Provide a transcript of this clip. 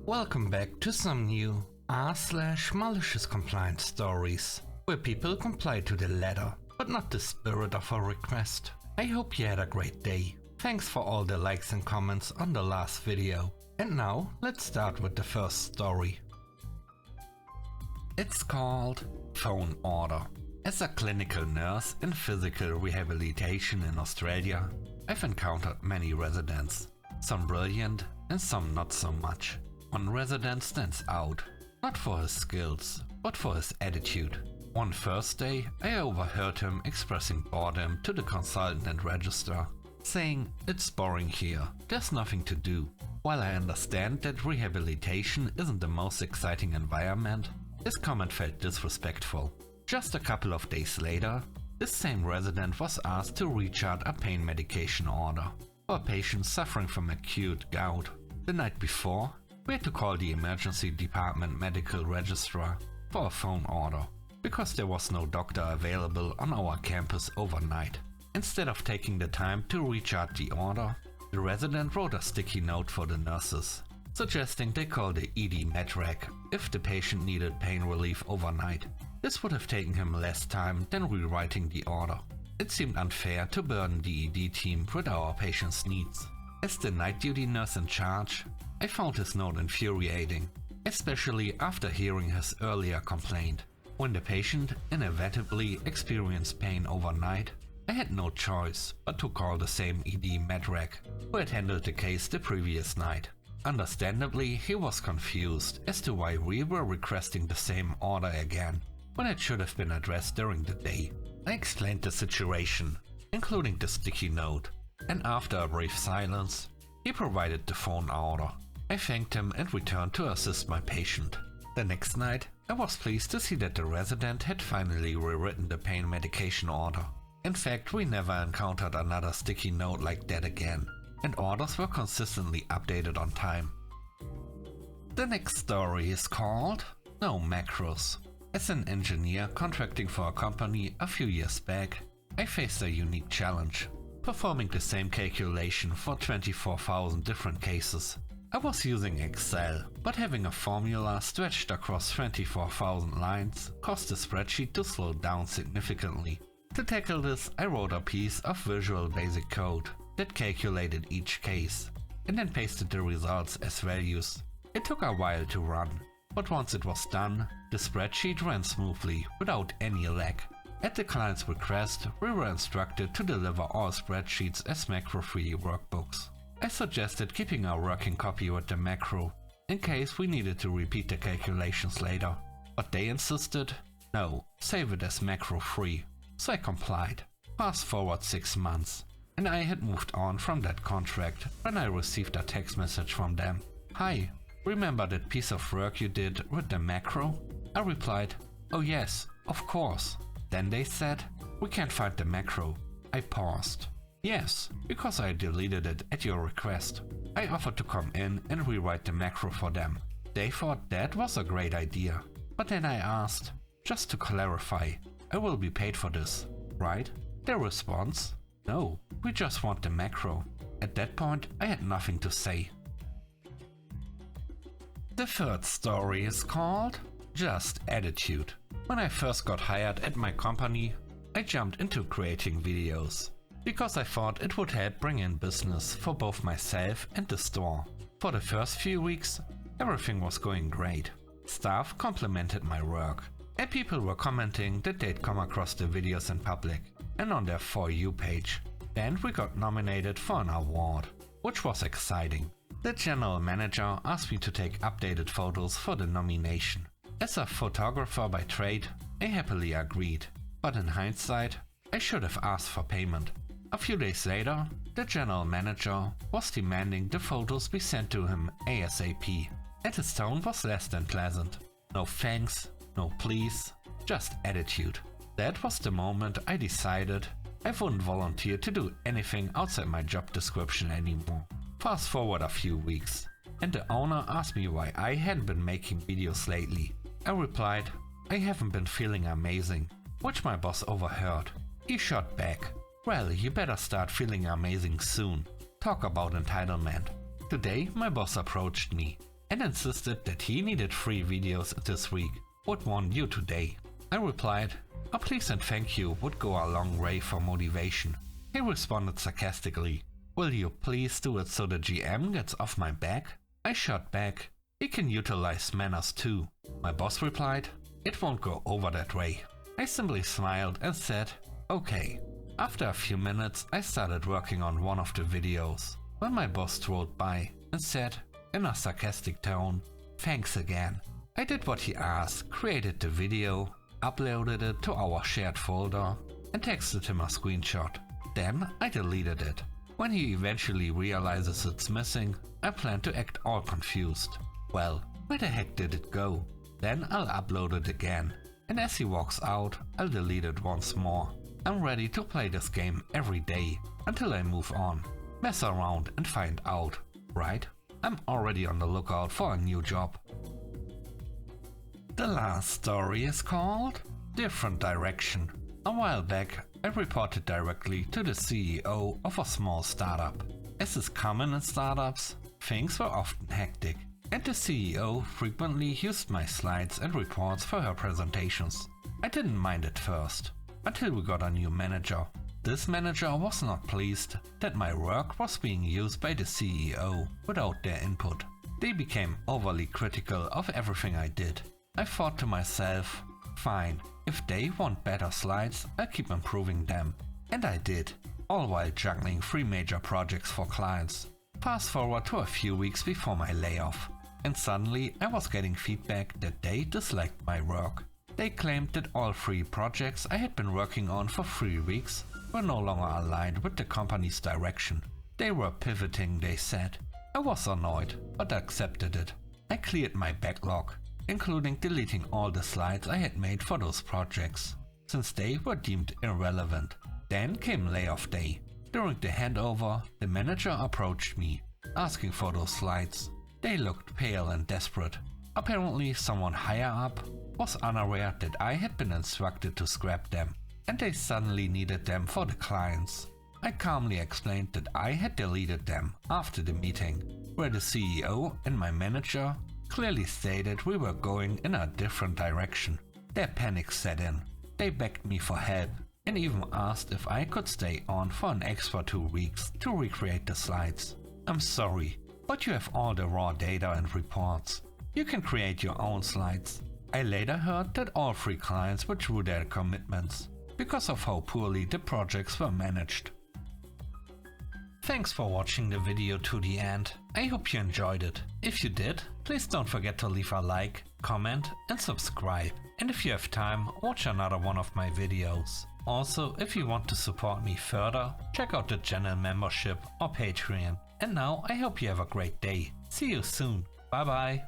Welcome back to some new r/malicious compliance stories, where people comply to the letter, but not the spirit of a request. I hope you had a great day. Thanks for all the likes and comments on the last video. And now, let's start with the first story. It's called Phone Order. As a clinical nurse in physical rehabilitation in Australia, I've encountered many residents, some brilliant and some not so much. One resident stands out, not for his skills, but for his attitude. One Thursday, I overheard him expressing boredom to the consultant and registrar, saying, "It's boring here, there's nothing to do." While I understand that rehabilitation isn't the most exciting environment, his comment felt disrespectful. Just a couple of days later, this same resident was asked to recharge a pain medication order for a patient suffering from acute gout. The night before, we had to call the emergency department medical registrar for a phone order, because there was no doctor available on our campus overnight. Instead of taking the time to recharge the order, the resident wrote a sticky note for the nurses, suggesting they call the ED medrec if the patient needed pain relief overnight. This would have taken him less time than rewriting the order. It seemed unfair to burden the ED team with our patient's needs. As the night duty nurse in charge, I found his note infuriating, especially after hearing his earlier complaint. When the patient inevitably experienced pain overnight, I had no choice but to call the same ED medrec who had handled the case the previous night. Understandably, he was confused as to why we were requesting the same order again, when it should have been addressed during the day. I explained the situation, including the sticky note, and after a brief silence, he provided the phone order. I thanked him and returned to assist my patient. The next night, I was pleased to see that the resident had finally rewritten the pain medication order. In fact, we never encountered another sticky note like that again, and orders were consistently updated on time. The next story is called No Macros. As an engineer contracting for a company a few years back, I faced a unique challenge, performing the same calculation for 24,000 different cases. I was using Excel, but having a formula stretched across 24,000 lines caused the spreadsheet to slow down significantly. To tackle this, I wrote a piece of Visual Basic code that calculated each case, and then pasted the results as values. It took a while to run, but once it was done, the spreadsheet ran smoothly without any lag. At the client's request, we were instructed to deliver all spreadsheets as macro-free workbooks. I suggested keeping a working copy with the macro, in case we needed to repeat the calculations later, but they insisted, no, save it as macro-free, so I complied. Fast forward 6 months, and I had moved on from that contract when I received a text message from them. "Hi, remember that piece of work you did with the macro?" I replied, "Oh yes, of course." Then they said, "We can't find the macro." I paused. "Yes, because I deleted it at your request." I offered to come in and rewrite the macro for them. They thought that was a great idea. But then I asked, "Just to clarify, I will be paid for this, right?" Their response, "No, we just want the macro." At that point, I had nothing to say. The third story is called Just Attitude. When I first got hired at my company, I jumped into creating videos, because I thought it would help bring in business for both myself and the store. For the first few weeks, everything was going great. Staff complimented my work, and people were commenting that they'd come across the videos in public and on their For You page. Then we got nominated for an award, which was exciting. The general manager asked me to take updated photos for the nomination. As a photographer by trade, I happily agreed, but in hindsight, I should have asked for payment. A few days later, the general manager was demanding the photos be sent to him ASAP, and his tone was less than pleasant. No thanks, no please, just attitude. That was the moment I decided I wouldn't volunteer to do anything outside my job description anymore. Fast forward a few weeks, and the owner asked me why I hadn't been making videos lately. I replied, "I haven't been feeling amazing," which my boss overheard. He shot back, "Well, you better start feeling amazing soon. Talk about entitlement." Today my boss approached me, and insisted that he needed 3 videos this week, with one due today. I replied, "A please and thank you would go a long way for motivation." He responded sarcastically, "Will you please do it so the GM gets off my back?" I shot back, "He can utilize manners too." My boss replied, "It won't go over that way." I simply smiled and said, "Okay." After a few minutes, I started working on one of the videos, when my boss strolled by and said, in a sarcastic tone, "Thanks again." I did what he asked, created the video, uploaded it to our shared folder, and texted him a screenshot. Then I deleted it. When he eventually realizes it's missing, I plan to act all confused. Well, where the heck did it go? Then I'll upload it again, and as he walks out, I'll delete it once more. I'm ready to play this game every day, until I move on. Mess around and find out, right? I'm already on the lookout for a new job. The last story is called Different Direction. A while back, I reported directly to the CEO of a small startup. As is common in startups, things were often hectic, and the CEO frequently used my slides and reports for her presentations. I didn't mind at first, until we got a new manager. This manager was not pleased that my work was being used by the CEO without their input. They became overly critical of everything I did. I thought to myself, fine, if they want better slides, I'll keep improving them. And I did, all while juggling 3 major projects for clients. Fast forward to a few weeks before my layoff, and suddenly I was getting feedback that they disliked my work. They claimed that all 3 projects I had been working on for 3 weeks were no longer aligned with the company's direction. They were pivoting, they said. I was annoyed, but accepted it. I cleared my backlog, including deleting all the slides I had made for those projects, since they were deemed irrelevant. Then came layoff day. During the handover, the manager approached me, asking for those slides. They looked pale and desperate. Apparently someone higher up was unaware that I had been instructed to scrap them, and they suddenly needed them for the clients. I calmly explained that I had deleted them after the meeting, where the CEO and my manager clearly stated we were going in a different direction. Their panic set in. They begged me for help and even asked if I could stay on for an extra 2 weeks to recreate the slides. I'm sorry, but you have all the raw data and reports. You can create your own slides. I later heard that all 3 clients withdrew their commitments because of how poorly the projects were managed. Thanks for watching the video to the end. I hope you enjoyed it. If you did, please don't forget to leave a like, comment and subscribe. And if you have time, watch another one of my videos. Also, if you want to support me further, check out the channel membership or Patreon. And now I hope you have a great day. See you soon. Bye bye.